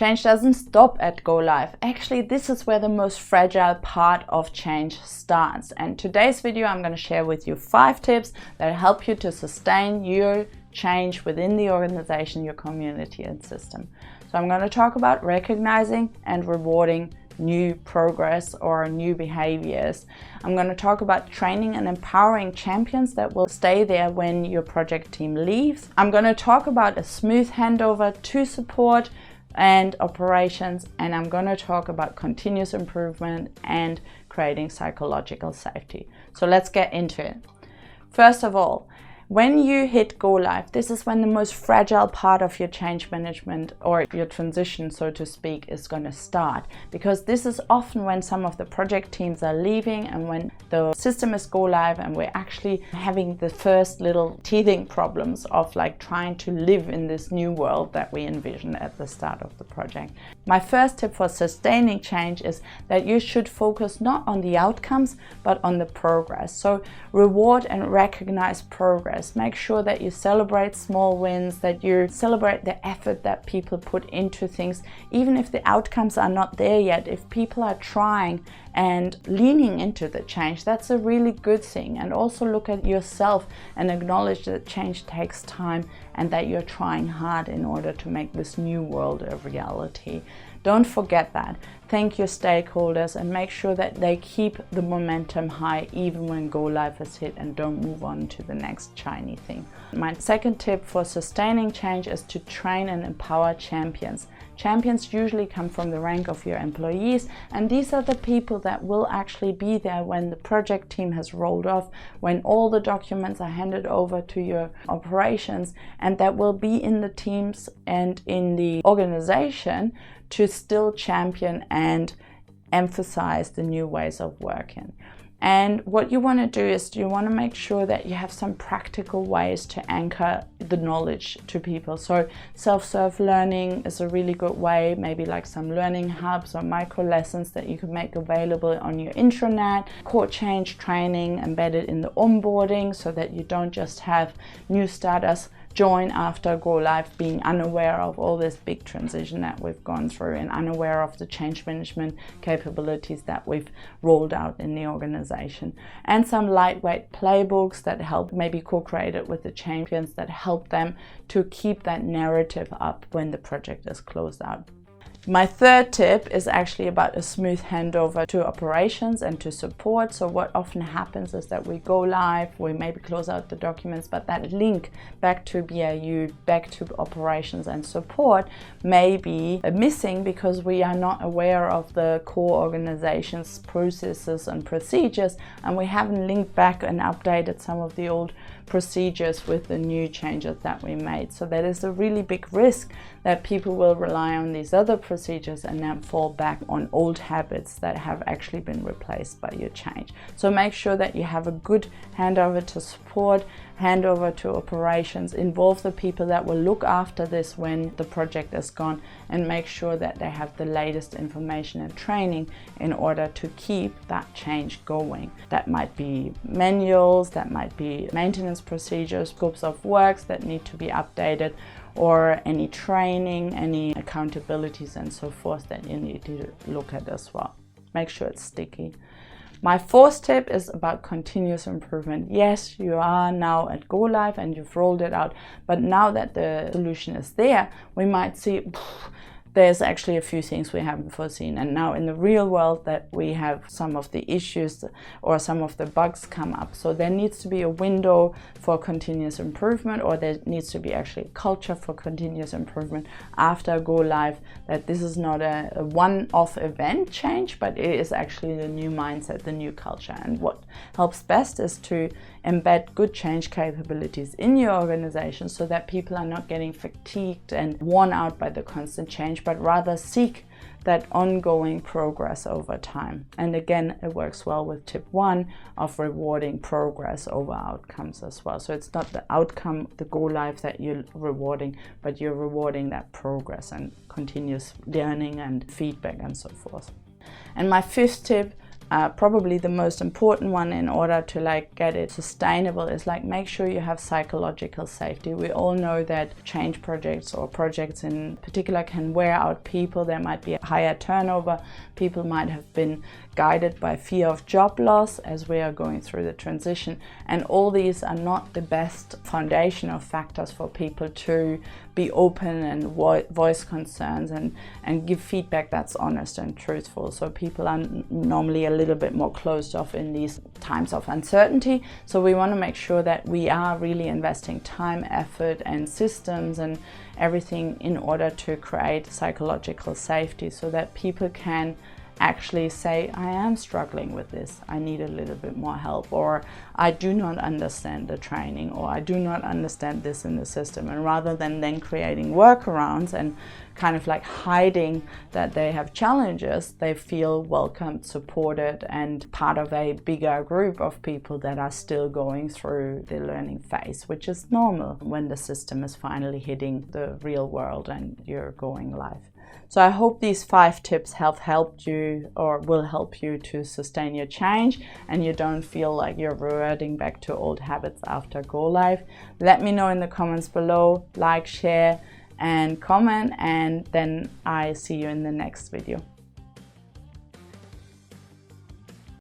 Change doesn't stop at go live. Actually, this is where the most fragile part of change starts. And today's video, I'm going to share with you 5 tips that help you to sustain your change within the organization, your community and system. So I'm going to talk about recognizing and rewarding new progress or new behaviors. I'm going to talk about training and empowering champions that will stay there when your project team leaves. I'm going to talk about a smooth handover to support and operations, and I'm going to talk about continuous improvement and creating psychological safety. So let's get into it. First of all, when you hit go live, this is when the most fragile part of your change management or your transition, so to speak, is going to start, because this is often when some of the project teams are leaving and when the system is go live and we're actually having the first little teething problems of like trying to live in this new world that we envisioned at the start of the project. My first tip for sustaining change is that you should focus not on the outcomes but on the progress. So reward and recognize progress. Make sure that you celebrate small wins, that you celebrate the effort that people put into things, even if the outcomes are not there yet. If people are trying and leaning into the change, that's a really good thing. And also look at yourself and acknowledge that change takes time and that you're trying hard in order to make this new world a reality. Don't forget that. Thank your stakeholders and make sure that they keep the momentum high even when go live is hit, and don't move on to the next shiny thing. My second tip for sustaining change is to train and empower champions. Champions usually come from the rank of your employees, and these are the people that will actually be there when the project team has rolled off, when all the documents are handed over to your operations, and that will be in the teams and in the organization to still champion and emphasize the new ways of working. And what you want to do is you want to make sure that you have some practical ways to anchor the knowledge to people. So self-serve learning is a really good way, maybe like some learning hubs or micro lessons that you can make available on your intranet. Core change training embedded in the onboarding so that you don't just have new starters join after go live being unaware of all this big transition that we've gone through and unaware of the change management capabilities that we've rolled out in the organization. And some lightweight playbooks that help, maybe co-created with the champions, that help them to keep that narrative up when the project is closed out. My third tip is actually about a smooth handover to operations and to support. So what often happens is that we go live, we maybe close out the documents, but that link back to BAU, back to operations and support may be missing because we are not aware of the core organization's processes and procedures, and we haven't linked back and updated some of the old procedures with the new changes that we made. So that is a really big risk that people will rely on these other procedures and then fall back on old habits that have actually been replaced by your change. So make sure that you have a good handover to support, handover to operations, involve the people that will look after this when the project is gone, and make sure that they have the latest information and training in order to keep that change going. That might be manuals, that might be maintenance procedures, scopes of works that need to be updated, or any training, any accountabilities and so forth that you need to look at as well. Make sure it's sticky. My fourth tip is about continuous improvement. Yes, you are now at go live and you've rolled it out, but now that the solution is there, we might see there's actually a few things we haven't foreseen, and now in the real world that we have some of the issues or some of the bugs come up. So there needs to be a window for continuous improvement, or there needs to be actually a culture for continuous improvement after go live, that this is not a one-off event change, but it is actually the new mindset, the new culture. And what helps best is to embed good change capabilities in your organization so that people are not getting fatigued and worn out by the constant change, but rather seek that ongoing progress over time. And again, it works well with tip 1 of rewarding progress over outcomes as well. So it's not the outcome, the go live that you're rewarding, but you're rewarding that progress and continuous learning and feedback and so forth. And my 5th tip, probably the most important one in order to like get it sustainable is like make sure you have psychological safety. We all know that change projects or projects in particular can wear out people. There might be a higher turnover. People might have been guided by fear of job loss as we are going through the transition, and all these are not the best foundational factors for people to be open and voice concerns and give feedback that's honest and truthful. So people are normally a little bit more closed off in these times of uncertainty. So we want to make sure that we are really investing time, effort and systems and everything in order to create psychological safety so that people can actually say, I am struggling with this, I need a little bit more help, or I do not understand the training, or I do not understand this in the system. And rather than then creating workarounds and kind of like hiding that they have challenges, they feel welcomed, supported, and part of a bigger group of people that are still going through the learning phase, which is normal when the system is finally hitting the real world and you're going live. So I hope these 5 tips have helped you or will help you to sustain your change and you don't feel like you're reverting back to old habits after go live. Let me know in the comments below, like, share and comment, and then I see you in the next video.